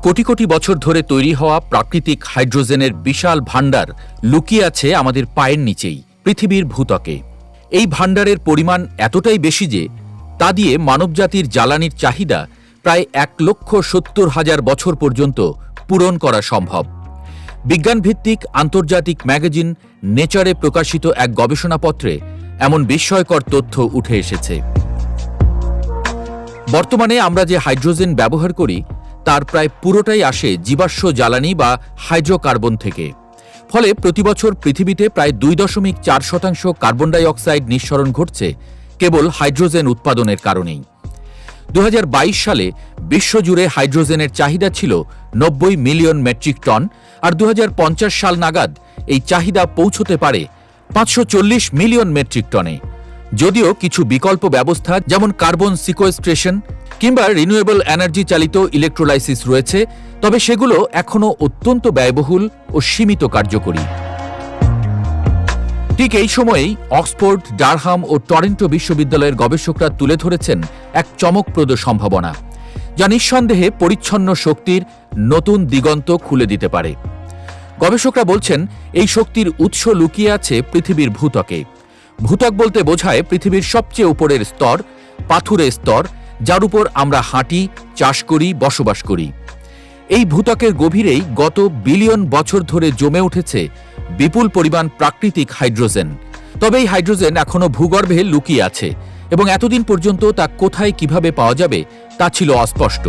কোটি কোটি বছর ধরে তৈরি হওয়া প্রাকৃতিক হাইড্রোজেনের বিশাল ভাণ্ডার লুকিয়ে আছে আমাদের পায়ের নিচেই, পৃথিবীর ভূত্বকে। এই ভাণ্ডারের পরিমাণ এতটাই বেশি যে তা দিয়ে মানবজাতির জ্বালানির চাহিদা প্রায় 1,70,000 বছর পর্যন্ত পূরণ করা সম্ভব। বিজ্ঞানভিত্তিক আন্তর্জাতিক ম্যাগাজিন নেচারে প্রকাশিত এক গবেষণাপত্রে এমন বিস্ময়কর তথ্য উঠে এসেছে। বর্তমানে আমরা যে হাইড্রোজেন ব্যবহার করি তার প্রায় পুরোটাই আসে জীবাশ্ম জ্বালানি বা হাইড্রোকার্বন থেকে। ফলে প্রতিবছর পৃথিবীতে প্রায় 2.4% কার্বন ডাই অক্সাইড নিঃসরণ ঘটছে কেবল হাইড্রোজেন উৎপাদনের কারণেই। 2022 সালে বিশ্বজুড়ে হাইড্রোজেনের চাহিদা ছিল 90 মিলিয়ন মেট্রিক টন, আর 2050 সাল নাগাদ এই চাহিদা পৌঁছতে পারে 540 মিলিয়ন মেট্রিক টনে। যদিও কিছু বিকল্প ব্যবস্থা যেমন কার্বন সিকোয়েস্ট্রেশন কিংবা রিনিউয়েবল এনার্জি চালিত ইলেকট্রোলাইসিস রয়েছে, তবে সেগুলো এখনও অত্যন্ত ব্যয়বহুল ও সীমিত কার্যকরী। ঠিক এই সময়েই অক্সফোর্ড, ডারহাম ও টরন্টো বিশ্ববিদ্যালয়ের গবেষকরা তুলে ধরেছেন এক চমকপ্রদ সম্ভাবনা, যা নিঃসন্দেহে পরিচ্ছন্ন শক্তির নতুন দিগন্ত খুলে দিতে পারে। গবেষকরা বলছেন এই শক্তির উৎস লুকিয়ে আছে পৃথিবীর ভূত্বকে। ভূত্বক বলতে বোঝায় পৃথিবীর সবচেয়ে উপরের স্তর, পাথুরে স্তর, যার উপর আমরা হাঁটি, চাষ করি, বসবাস করি। এই ভূত্বকের গভীরেই গত বিলিয়ন বছর ধরে জমে উঠেছে বিপুল পরিমাণ প্রাকৃতিক হাইড্রোজেন। তবে এই হাইড্রোজেন এখনও ভূগর্ভে লুকিয়ে আছে এবং এতদিন পর্যন্ত তা কোথায় কিভাবে পাওয়া যাবে তা ছিল অস্পষ্ট।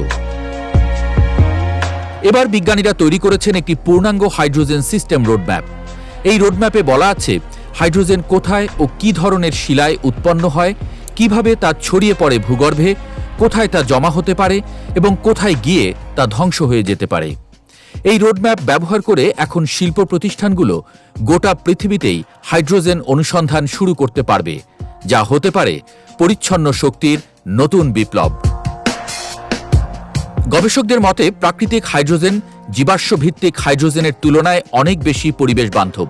এবার বিজ্ঞানীরা তৈরি করেছেন একটি পূর্ণাঙ্গ হাইড্রোজেন সিস্টেম রোডম্যাপ। এই রোডম্যাপে বলা আছে হাইড্রোজেন কোথায় ও কী ধরনের শিলায় উৎপন্ন হয়, কিভাবে তা ছড়িয়ে পড়ে ভূগর্ভে, কোথায় তা জমা হতে পারে এবং কোথায় গিয়ে তা ধ্বংস হয়ে যেতে পারে। এই রোডম্যাপ ব্যবহার করে এখন শিল্প প্রতিষ্ঠানগুলো গোটা পৃথিবীতেই হাইড্রোজেন অনুসন্ধান শুরু করতে পারবে, যা হতে পারে পরিচ্ছন্ন শক্তির নতুন বিপ্লব। গবেষকদের মতে প্রাকৃতিক হাইড্রোজেন জীবাশ্ম ভিত্তিক হাইড্রোজেনের তুলনায় অনেক বেশি পরিবেশ বান্ধব।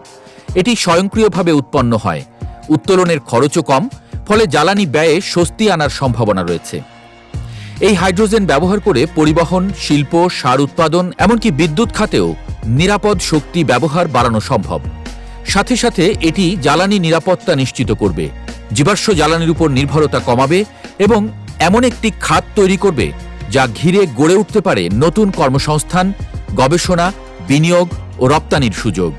এটি স্বয়ংক্রিয়ভাবে উৎপন্ন হয়, উত্তোলনের খরচও কম, ফলে জ্বালানি ব্যয়ে স্বস্তি আনার সম্ভাবনা রয়েছে। এই হাইড্রোজেন ব্যবহার করে পরিবহন, শিল্প, সার উৎপাদন, এমনকি বিদ্যুৎ খাতেও নিরাপদ শক্তি ব্যবহার বাড়ানো সম্ভব। সাথে সাথে এটি জ্বালানি নিরাপত্তা নিশ্চিত করবে, জীবাশ্ম জ্বালানির উপর নির্ভরতা কমাবে এবং এমন একটি খাত তৈরি করবে যা ঘিরে গড়ে উঠতে পারে নতুন কর্মসংস্থান, গবেষণা, বিনিয়োগ ও রপ্তানির সুযোগ।